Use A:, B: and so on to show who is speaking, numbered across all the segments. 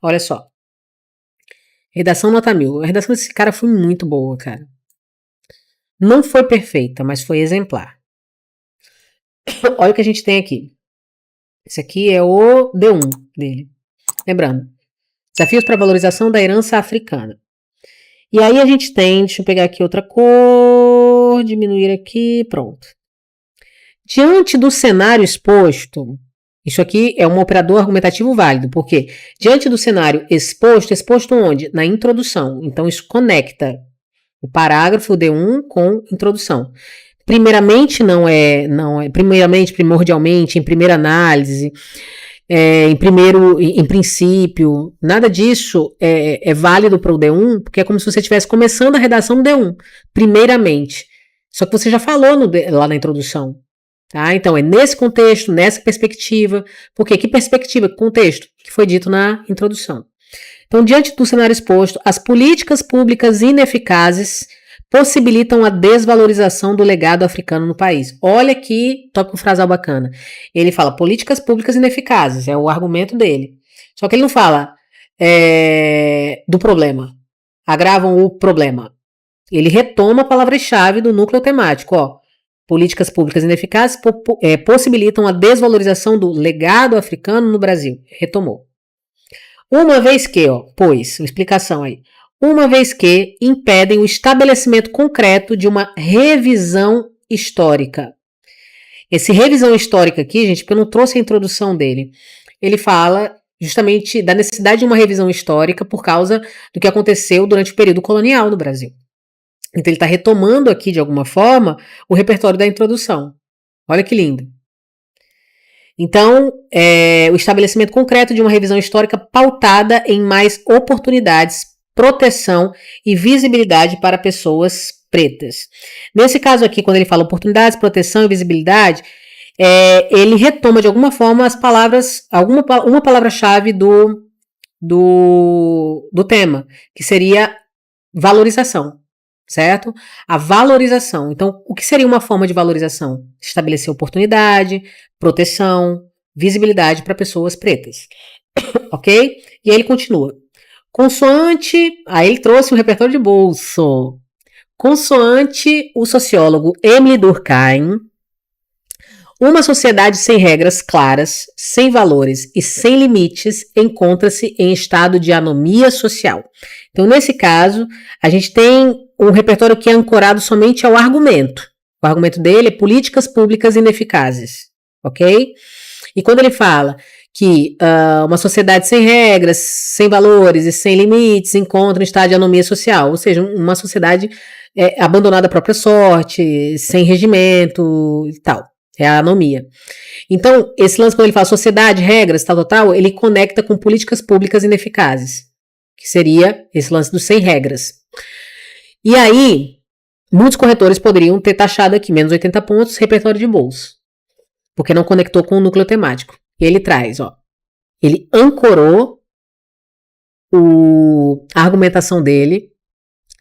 A: Olha só. Redação nota 1000. A redação desse cara foi muito boa, cara. Não foi perfeita, mas foi exemplar. Olha o que a gente tem aqui. Esse aqui é o D1 dele. Lembrando, desafios para a valorização da herança africana. E aí a gente tem, deixa eu pegar aqui outra cor, diminuir aqui, pronto. Diante do cenário exposto, isso aqui é um operador argumentativo válido, porque diante do cenário exposto onde? Na introdução. Então isso conecta o parágrafo D1 com introdução. Primeiramente primordialmente, em primeira análise, em princípio, nada disso é válido para o D1, porque é como se você estivesse começando a redação do D1, primeiramente. Só que você já falou lá na introdução. Tá? Então, é nesse contexto, nessa perspectiva. Por quê? Que perspectiva, que contexto? Que foi dito na introdução. Então, diante do cenário exposto, as políticas públicas ineficazes possibilitam a desvalorização do legado africano no país. Olha que tópico frasal bacana. Ele fala políticas públicas ineficazes, é o argumento dele. Só que ele não fala do problema, agravam o problema. Ele retoma a palavra-chave do núcleo temático, ó. Políticas públicas ineficazes possibilitam a desvalorização do legado africano no Brasil. Retomou. Uma vez que, explicação aí. Uma vez que impedem o estabelecimento concreto de uma revisão histórica. Esse revisão histórica aqui, gente, porque eu não trouxe a introdução dele, ele fala justamente da necessidade de uma revisão histórica por causa do que aconteceu durante o período colonial no Brasil. Então ele está retomando aqui, de alguma forma, o repertório da introdução. Olha que lindo. Então, o estabelecimento concreto de uma revisão histórica pautada em mais oportunidades, proteção e visibilidade para pessoas pretas. Nesse caso aqui, quando ele fala oportunidades, proteção e visibilidade, ele retoma de alguma forma as palavras, uma palavra-chave do tema, que seria valorização. Certo? A valorização. Então, o que seria uma forma de valorização? Estabelecer oportunidade, proteção, visibilidade para pessoas pretas. Ok? E aí ele continua. Consoante, aí ele trouxe um repertório de bolso. Consoante o sociólogo Emile Durkheim, uma sociedade sem regras claras, sem valores e sem limites encontra-se em estado de anomia social. Então, nesse caso, a gente tem um repertório que é ancorado somente ao argumento. O argumento dele é políticas públicas ineficazes, ok? E quando ele fala que uma sociedade sem regras, sem valores e sem limites encontra um estado de anomia social, ou seja, uma sociedade abandonada à própria sorte, sem regimento e tal. É a anomia. Então, esse lance, quando ele fala sociedade, regras, tal, ele conecta com políticas públicas ineficazes, que seria esse lance dos sem regras. E aí, muitos corretores poderiam ter taxado aqui, menos 80 pontos, repertório de bolso, porque não conectou com o núcleo temático. E ele traz, ele ancorou a argumentação dele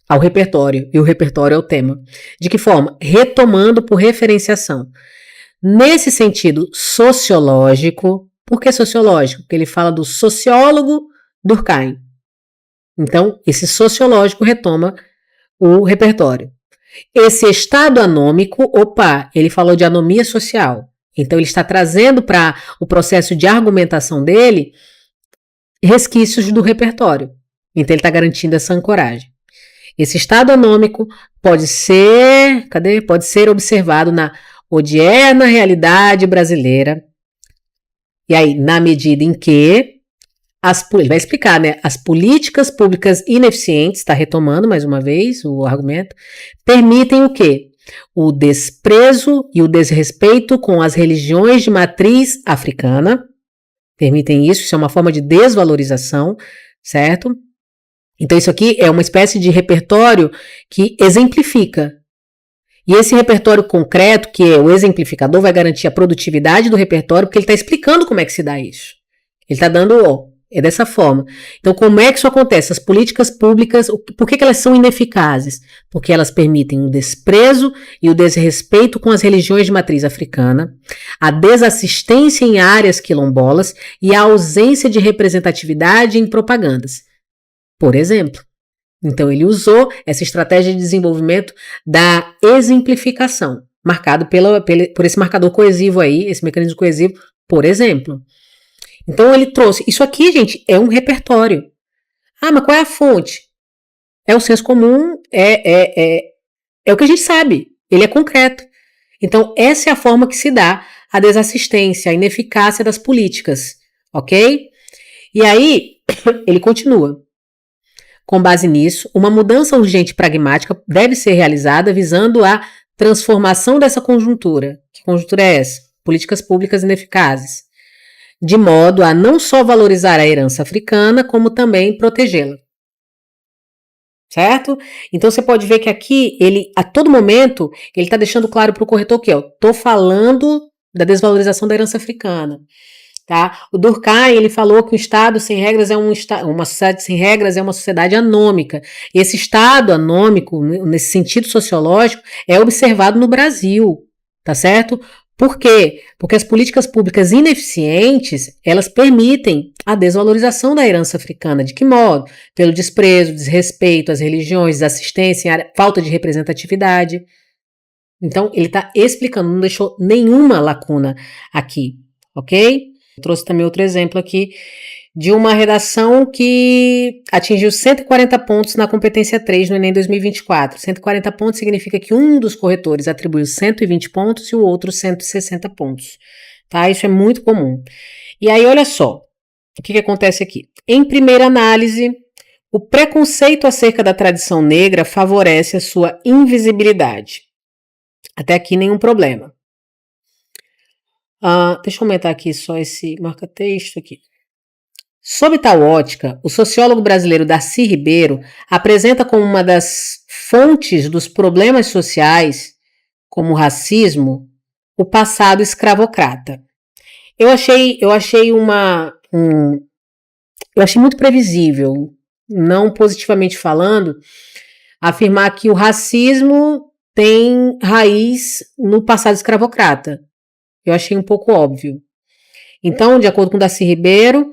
A: ao repertório, e o repertório é o tema. De que forma? Retomando por referenciação. Nesse sentido sociológico, por que sociológico? Porque ele fala do sociólogo Durkheim. Então, esse sociológico retoma o repertório. Esse estado anômico, ele falou de anomia social. Então, ele está trazendo para o processo de argumentação dele resquícios do repertório. Então, ele está garantindo essa ancoragem. Esse estado anômico pode ser observado na odierna realidade brasileira. E aí, na medida em que ele vai explicar, né? As políticas públicas ineficientes, está retomando mais uma vez o argumento, permitem o quê? O desprezo e o desrespeito com as religiões de matriz africana. Permitem isso é uma forma de desvalorização, certo? Então, isso aqui é uma espécie de repertório que exemplifica. E esse repertório concreto, que é o exemplificador, vai garantir a produtividade do repertório, porque ele está explicando como é que se dá isso. Ele está dando É dessa forma. Então, como é que isso acontece? As políticas públicas, por que elas são ineficazes? Porque elas permitem o desprezo e o desrespeito com as religiões de matriz africana, a desassistência em áreas quilombolas e a ausência de representatividade em propagandas. Por exemplo. Então, ele usou essa estratégia de desenvolvimento da exemplificação, marcado por esse marcador coesivo aí, esse mecanismo coesivo, por exemplo. Então, ele trouxe. Isso aqui, gente, é um repertório. Ah, mas qual é a fonte? É o senso comum, é o que a gente sabe. Ele é concreto. Então, essa é a forma que se dá a desassistência, a ineficácia das políticas. Ok? E aí, ele continua. Com base nisso, uma mudança urgente e pragmática deve ser realizada visando a transformação dessa conjuntura. Que conjuntura é essa? Políticas públicas ineficazes. De modo a não só valorizar a herança africana, como também protegê-la. Certo? Então você pode ver que aqui, ele, a todo momento, ele está deixando claro para o corretor que eu estou falando da desvalorização da herança africana. Tá? O Durkheim, ele falou que o Estado sem regras uma sociedade sem regras é uma sociedade anômica. E esse Estado anômico, nesse sentido sociológico, é observado no Brasil, tá certo? Por quê? Porque as políticas públicas ineficientes, elas permitem a desvalorização da herança africana. De que modo? Pelo desprezo, desrespeito às religiões, desassistência, falta de representatividade. Então, ele está explicando, não deixou nenhuma lacuna aqui, ok? Eu trouxe também outro exemplo aqui de uma redação que atingiu 140 pontos na competência 3 no Enem 2024. 140 pontos significa que um dos corretores atribuiu 120 pontos e o outro 160 pontos. Tá? Isso é muito comum. E aí, olha só, o que acontece aqui? Em primeira análise, o preconceito acerca da tradição negra favorece a sua invisibilidade. Até aqui nenhum problema. Deixa eu aumentar aqui só esse marca-texto aqui. Sob tal ótica, o sociólogo brasileiro Darcy Ribeiro apresenta como uma das fontes dos problemas sociais, como o racismo, o passado escravocrata. Eu achei muito previsível, não positivamente falando, afirmar que o racismo tem raiz no passado escravocrata. Eu achei um pouco óbvio. Então, de acordo com Darcy Ribeiro,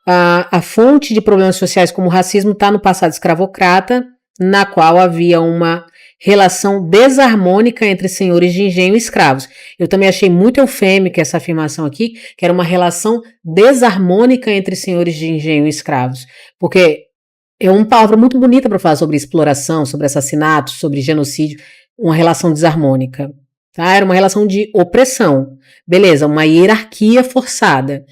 A: a fonte de problemas sociais como o racismo está no passado escravocrata, na qual havia uma relação desarmônica entre senhores de engenho e escravos. Eu também achei muito eufêmica essa afirmação aqui, que era uma relação desarmônica entre senhores de engenho e escravos, porque é uma palavra muito bonita para falar sobre exploração, sobre assassinato, sobre genocídio, uma relação desarmônica. Tá? Era uma relação de opressão. Beleza, uma hierarquia forçada.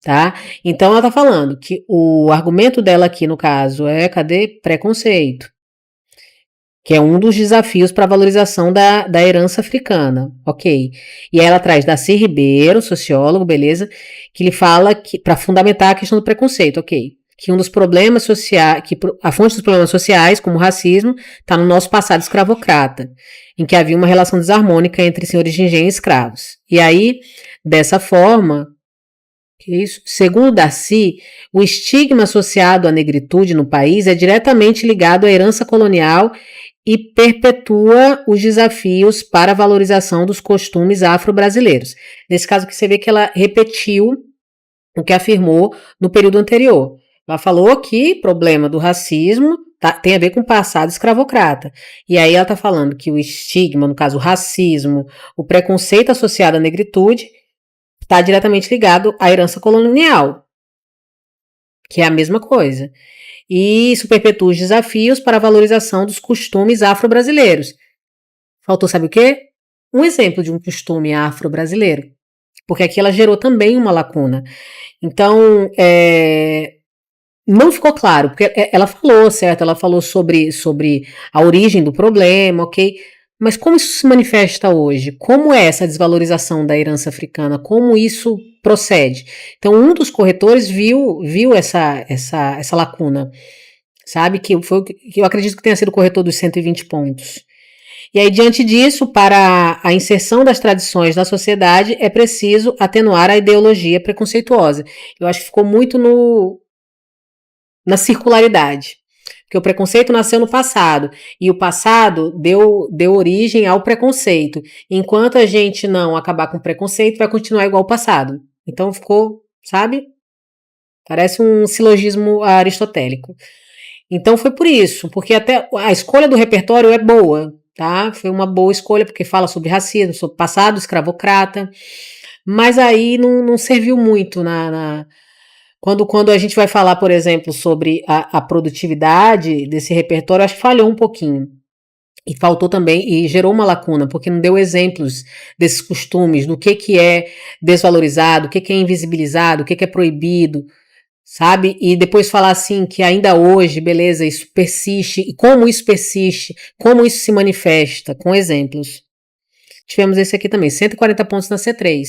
A: Tá? Então ela está falando que o argumento dela aqui no caso é, cadê? Preconceito. Que é um dos desafios para a valorização da herança africana, ok. E aí ela traz Darcy Ribeiro, sociólogo, beleza, que ele fala que, para fundamentar a questão do preconceito, ok. Que um dos problemas sociais, que a fonte dos problemas sociais, como o racismo, está no nosso passado escravocrata, em que havia uma relação desarmônica entre senhores de engenho e escravos. E aí, dessa forma, segundo Darcy, o estigma associado à negritude no país é diretamente ligado à herança colonial e perpetua os desafios para a valorização dos costumes afro-brasileiros. Nesse caso que você vê que ela repetiu o que afirmou no período anterior. Ela falou que o problema do racismo tem a ver com o passado escravocrata. E aí ela está falando que o estigma, no caso o racismo, o preconceito associado à negritude, está diretamente ligado à herança colonial, que é a mesma coisa. E isso perpetua os desafios para a valorização dos costumes afro-brasileiros. Faltou, sabe o quê? Um exemplo de um costume afro-brasileiro. Porque aqui ela gerou também uma lacuna. Então, não ficou claro, porque ela falou, certo? Ela falou sobre a origem do problema, ok? Mas como isso se manifesta hoje? Como é essa desvalorização da herança africana? Como isso procede? Então, um dos corretores viu essa lacuna, sabe? Que eu acredito que tenha sido o corretor dos 120 pontos. E aí, diante disso, para a inserção das tradições na sociedade, é preciso atenuar a ideologia preconceituosa. Eu acho que ficou muito na circularidade. Porque o preconceito nasceu no passado, e o passado deu origem ao preconceito. Enquanto a gente não acabar com o preconceito, vai continuar igual ao passado. Então ficou, sabe? Parece um silogismo aristotélico. Então foi por isso, porque até a escolha do repertório é boa, tá? Foi uma boa escolha, porque fala sobre racismo, sobre passado escravocrata, mas aí não serviu muito quando a gente vai falar, por exemplo, sobre a produtividade desse repertório, acho que falhou um pouquinho. E faltou também, e gerou uma lacuna, porque não deu exemplos desses costumes, do que é desvalorizado, o que é invisibilizado, o que é proibido, sabe? E depois falar assim que ainda hoje, beleza, isso persiste, e como isso persiste, como isso se manifesta, com exemplos. Tivemos esse aqui também, 140 pontos na C3,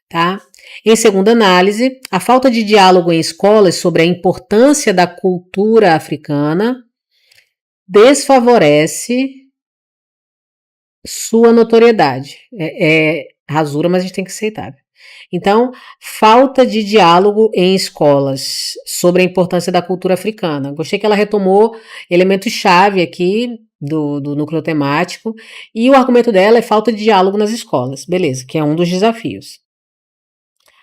A: tá? Em segunda análise, a falta de diálogo em escolas sobre a importância da cultura africana desfavorece sua notoriedade. É rasura, mas a gente tem que aceitar. Então, falta de diálogo em escolas sobre a importância da cultura africana. Gostei que ela retomou elementos-chave aqui do núcleo temático, e o argumento dela é falta de diálogo nas escolas, beleza, que é um dos desafios.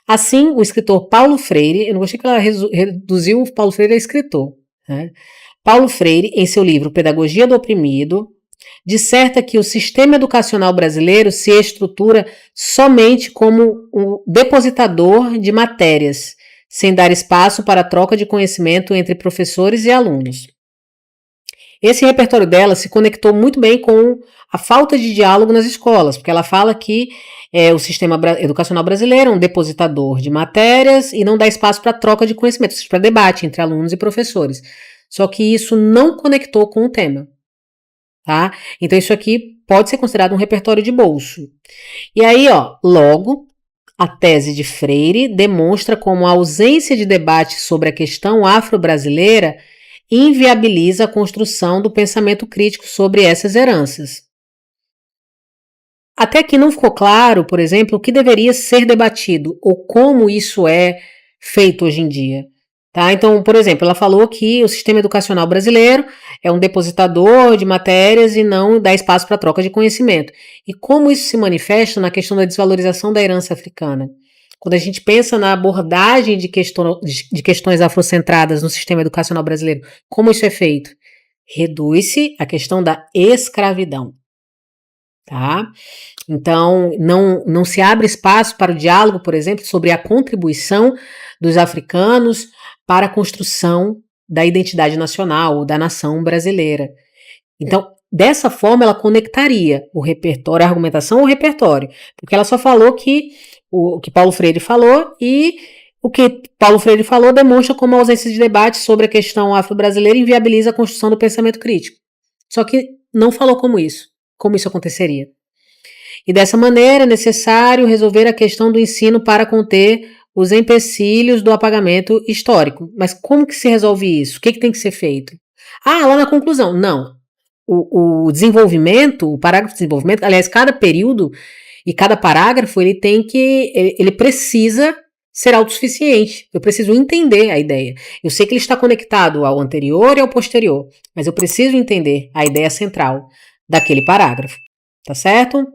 A: Assim, o escritor Paulo Freire, eu não gostei que ela reduziu o Paulo Freire a escritor, né? Paulo Freire, em seu livro Pedagogia do Oprimido, disserta que o sistema educacional brasileiro se estrutura somente como um depositador de matérias, sem dar espaço para a troca de conhecimento entre professores e alunos. Esse repertório dela se conectou muito bem com a falta de diálogo nas escolas, porque ela fala que o sistema educacional brasileiro é um depositador de matérias e não dá espaço para troca de conhecimento, para debate entre alunos e professores. Só que isso não conectou com o tema. Tá? Então isso aqui pode ser considerado um repertório de bolso. E aí, logo, a tese de Freire demonstra como a ausência de debate sobre a questão afro-brasileira inviabiliza a construção do pensamento crítico sobre essas heranças. Até aqui não ficou claro, por exemplo, o que deveria ser debatido ou como isso é feito hoje em dia. Tá? Então, por exemplo, ela falou que o sistema educacional brasileiro é um depositador de matérias e não dá espaço para troca de conhecimento. E como isso se manifesta na questão da desvalorização da herança africana? Quando a gente pensa na abordagem de questões afrocentradas no sistema educacional brasileiro, como isso é feito? Reduz-se a questão da escravidão. Tá? Então, não se abre espaço para o diálogo, por exemplo, sobre a contribuição dos africanos para a construção da identidade nacional, ou da nação brasileira. Então, dessa forma, ela conectaria o repertório, a argumentação ao repertório, porque ela só falou o que Paulo Freire falou, e o que Paulo Freire falou demonstra como a ausência de debate sobre a questão afro-brasileira inviabiliza a construção do pensamento crítico. Só que não falou como isso aconteceria. E dessa maneira é necessário resolver a questão do ensino para conter os empecilhos do apagamento histórico. Mas como que se resolve isso? O que tem que ser feito? Lá na conclusão. Não. O desenvolvimento, o parágrafo de desenvolvimento, aliás, cada período e cada parágrafo, ele precisa ser autossuficiente. Eu preciso entender a ideia. Eu sei que ele está conectado ao anterior e ao posterior, mas eu preciso entender a ideia central daquele parágrafo. Tá certo?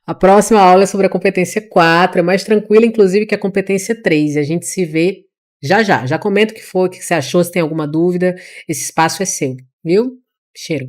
A: A próxima aula é sobre a competência 4, é mais tranquila, inclusive, que a competência 3. E a gente se vê já já. Já comenta o que foi, o que você achou, se tem alguma dúvida. Esse espaço é seu, viu? Cheiro.